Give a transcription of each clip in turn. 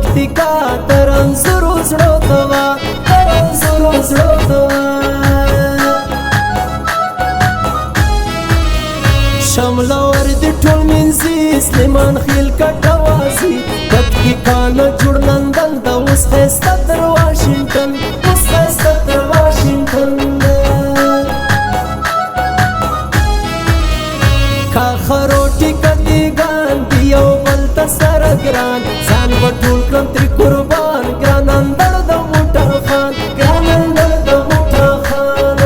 پکتیکا ترنزرو زړو توا ترنزرو زړو توا شملور د ټول منځي سلیمان خیل کټوازي پکتیکا نه جوړ نندل د اوس خسته تر واشنگټن اوس خسته تر واشنگټن خروټی کدی ګان دیو بل تسر ګران ځان وټول کړم تر قربان ګران اندر د موټا خان ګران اندر د موټا خان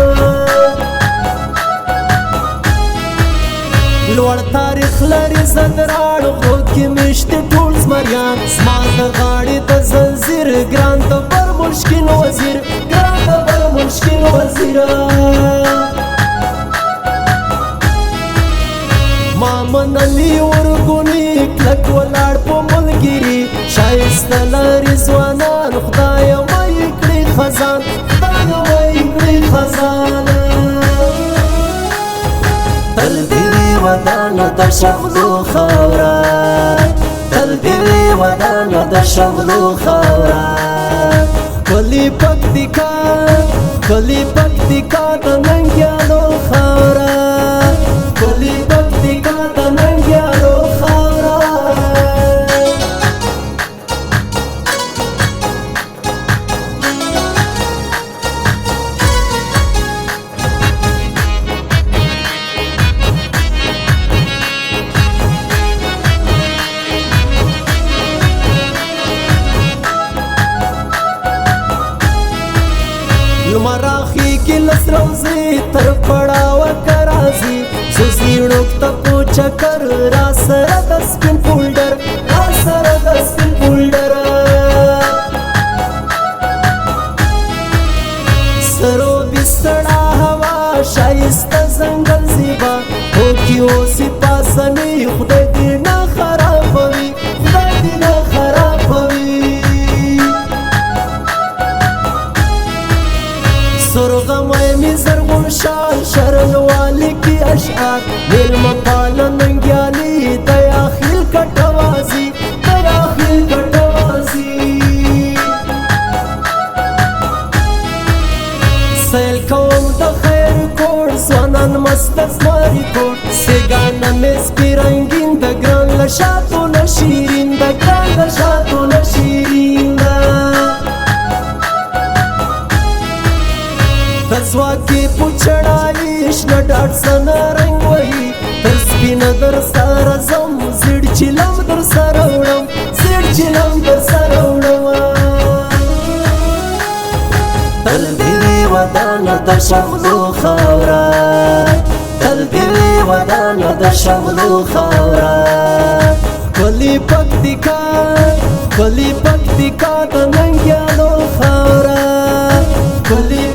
لوړ تاریخ لري زندراړ خو کې مشت ټول زمریان زما د غاړې د زنځیر ګران د بر مشکل وزیر ګران د بر مشکل وزیر مامن علی ورګونی کلک ولاړ په ملګری شایسته لري ځوانان خدای مې کړی خزان خدای مې کړی خزان تل دې ودان د شغلو خورا تل دې ودان د شغلو خورا کلی پکتیکا د ننګیانو خورا کلی پکتیکا د ننګیانو خورا لمراخی کی لسروزی تر پڑاو کرازی زیړوک ته په چکر را سره د سپین فولډر را سره د سپین فولډر سرو بستړه هوا شایسته ځنګل زیبا هو کی اوسې پاسنی خدای دې نه خرابوي خدای دې نه خرابوي سرغمای می زرغون شال شرن والی کی اشعار میلم پالا ننگیالی دیاخیل کٹوازی دیاخیل کٹوازی سیل کوم د خیر کوړ سوانان مستس ماری کوړ سیگانا میز پی رنگین د ګران لشاتو نشیرین د ګران لشاتو نشیرین تزواکی پوچھڑائی شنا ڈاٹ سنا رنگ وہی تر سپین در سارا زم زیڑ چلم در سروڑم زیڑ چلم در سروڑم تل دیوی ودان دا شغلو خورا تل دیوی ودان دا شغلو خورا کلی پکتیکا دا ننگیانو خورا کلی